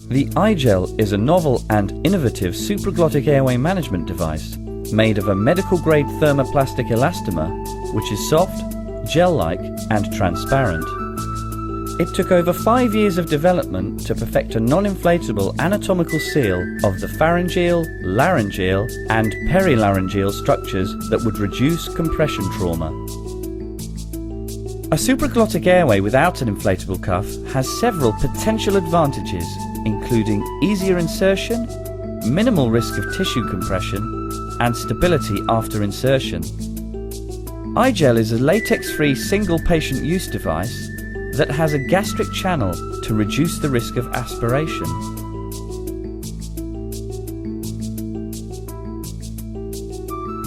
The iGel is a novel and innovative supraglottic airway management device made of a medical-grade thermoplastic elastomer, which is soft, gel-like and transparent. It took over 5 years of development to perfect a non-inflatable anatomical seal of the pharyngeal, laryngeal and perilaryngeal structures that would reduce compression trauma. A supraglottic airway without an inflatable cuff has several potential advantages, including easier insertion, minimal risk of tissue compression, and stability after insertion. iGel is a latex-free single patient use device that has a gastric channel to reduce the risk of aspiration.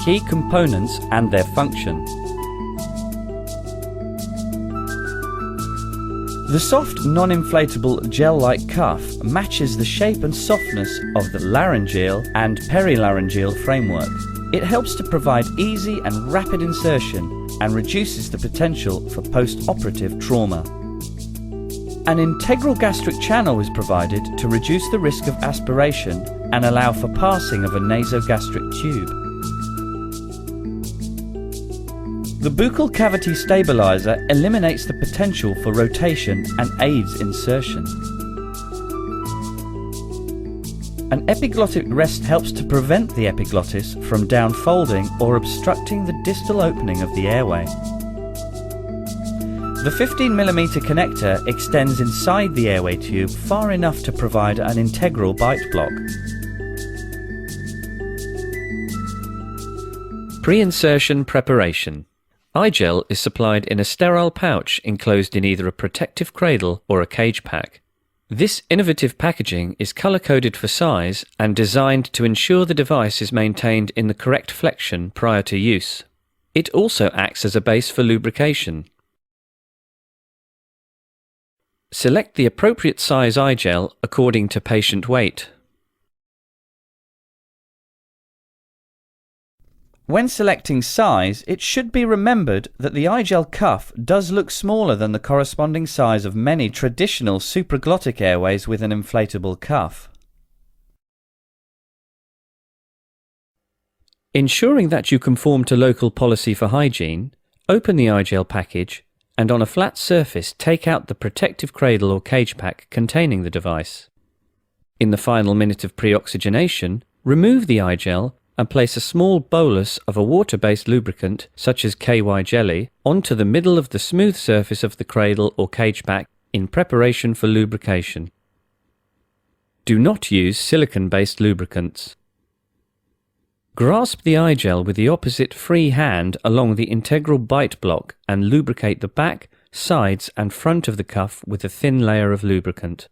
Key components and their function. The soft, non-inflatable gel-like cuff matches the shape and softness of the laryngeal and perilaryngeal framework. It helps to provide easy and rapid insertion and reduces the potential for post-operative trauma. An integral gastric channel is provided to reduce the risk of aspiration and allow for passing of a nasogastric tube. The buccal cavity stabilizer eliminates the potential for rotation and aids insertion. An epiglottic rest helps to prevent the epiglottis from downfolding or obstructing the distal opening of the airway. The 15mm connector extends inside the airway tube far enough to provide an integral bite block. Pre-insertion preparation. iGel is supplied in a sterile pouch enclosed in either a protective cradle or a cage pack. This innovative packaging is color-coded for size and designed to ensure the device is maintained in the correct flexion prior to use. It also acts as a base for lubrication. Select the appropriate size iGel according to patient weight. When selecting size, it should be remembered that the iGel cuff does look smaller than the corresponding size of many traditional supraglottic airways with an inflatable cuff. Ensuring that you conform to local policy for hygiene, open the iGel package and on a flat surface take out the protective cradle or cage pack containing the device. In the final minute of pre-oxygenation, remove the iGel and place a small bolus of a water-based lubricant, such as KY jelly, onto the middle of the smooth surface of the cradle or cage pack in preparation for lubrication. Do not use silicone-based lubricants. Grasp the iGel with the opposite free hand along the integral bite block and lubricate the back, sides and front of the cuff with a thin layer of lubricant.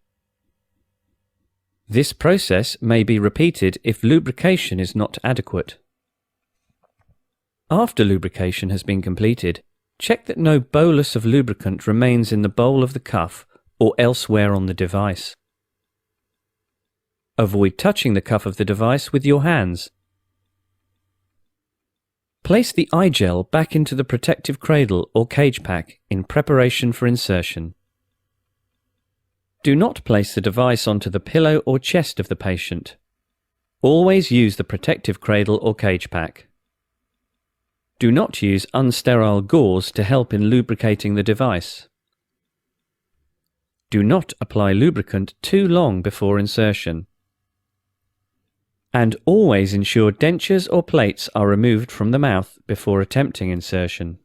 This process may be repeated if lubrication is not adequate. After lubrication has been completed, check that no bolus of lubricant remains in the bowl of the cuff or elsewhere on the device. Avoid touching the cuff of the device with your hands. Place the iGel back into the protective cradle or cage pack in preparation for insertion. Do not place the device onto the pillow or chest of the patient. Always use the protective cradle or cage pack. Do not use unsterile gauze to help in lubricating the device. Do not apply lubricant too long before insertion. And always ensure dentures or plates are removed from the mouth before attempting insertion.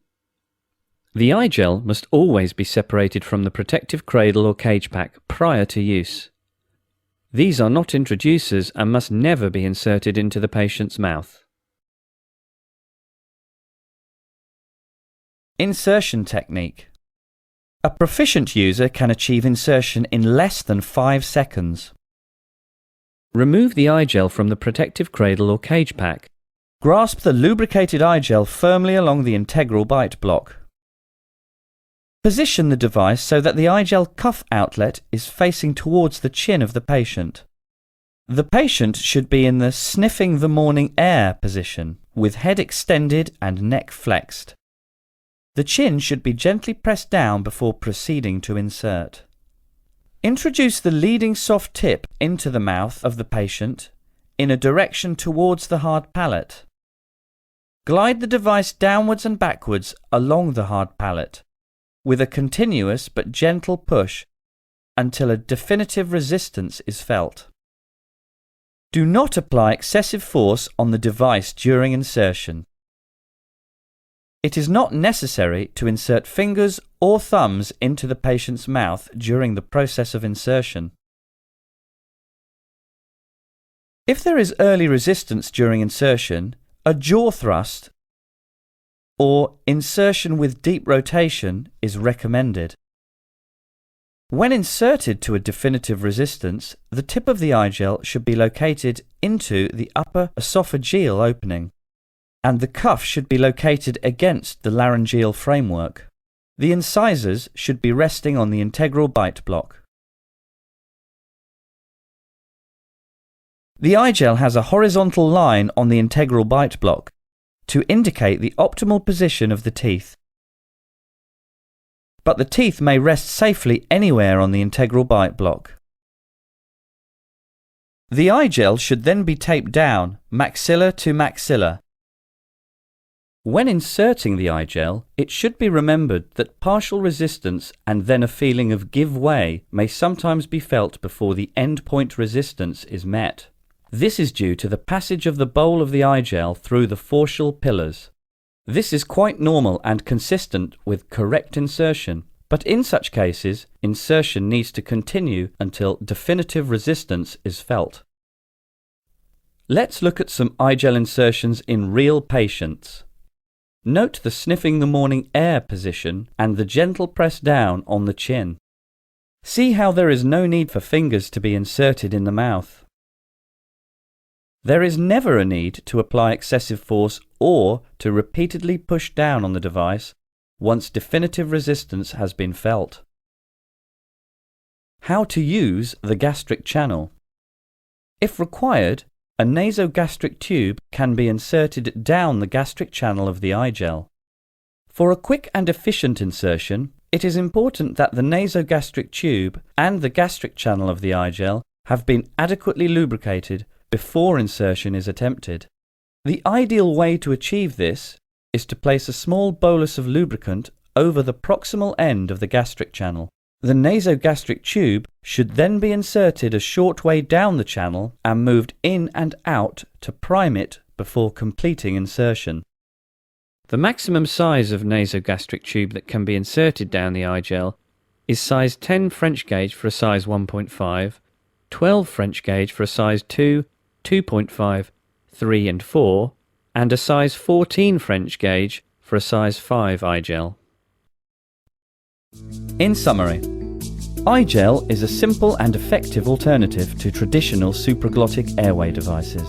The iGel must always be separated from the protective cradle or cage pack prior to use. These are not introducers and must never be inserted into the patient's mouth. Insertion technique. A proficient user can achieve insertion in less than 5 seconds. Remove the iGel from the protective cradle or cage pack. Grasp the lubricated iGel firmly along the integral bite block. Position the device so that the iGel cuff outlet is facing towards the chin of the patient. The patient should be in the sniffing the morning air position, with head extended and neck flexed. The chin should be gently pressed down before proceeding to insert. Introduce the leading soft tip into the mouth of the patient in a direction towards the hard palate. Glide the device downwards and backwards along the hard palate with a continuous but gentle push until a definitive resistance is felt. Do not apply excessive force on the device during insertion. It is not necessary to insert fingers or thumbs into the patient's mouth during the process of insertion. If there is early resistance during insertion, a jaw thrust or insertion with deep rotation is recommended. When inserted to a definitive resistance, the tip of the eye gel should be located into the upper esophageal opening, and the cuff should be located against the laryngeal framework. The incisors should be resting on the integral bite block. The eye gel has a horizontal line on the integral bite block to indicate the optimal position of the teeth. But the teeth may rest safely anywhere on the integral bite block. The eye gel should then be taped down, maxilla to maxilla. When inserting the eye gel, it should be remembered that partial resistance and then a feeling of give way may sometimes be felt before the endpoint resistance is met. This is due to the passage of the bowl of the eye gel through the facial pillars. This is quite normal and consistent with correct insertion, but in such cases, insertion needs to continue until definitive resistance is felt. Let's look at some eye gel insertions in real patients. Note the sniffing the morning air position and the gentle press down on the chin. See how there is no need for fingers to be inserted in the mouth. There is never a need to apply excessive force or to repeatedly push down on the device once definitive resistance has been felt. How to use the gastric channel. If required, a nasogastric tube can be inserted down the gastric channel of the eye gel. For a quick and efficient insertion, it is important that the nasogastric tube and the gastric channel of the eye gel have been adequately lubricated before insertion is attempted. The ideal way to achieve this is to place a small bolus of lubricant over the proximal end of the gastric channel. The nasogastric tube should then be inserted a short way down the channel and moved in and out to prime it before completing insertion. The maximum size of nasogastric tube that can be inserted down the eye gel is size 10 French gauge for a size 1.5, 12 French gauge for a size 2, 2.5, 3 and 4, and a size 14 French gauge for a size 5 eye gel. In summary, eye gel is a simple and effective alternative to traditional supraglottic airway devices.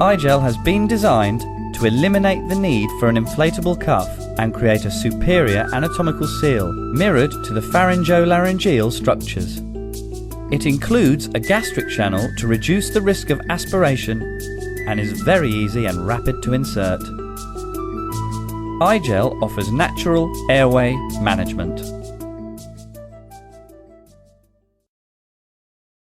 Eye gel has been designed to eliminate the need for an inflatable cuff and create a superior anatomical seal mirrored to the pharyngolaryngeal structures. It includes a gastric channel to reduce the risk of aspiration and is very easy and rapid to insert. Eye gel offers natural airway management.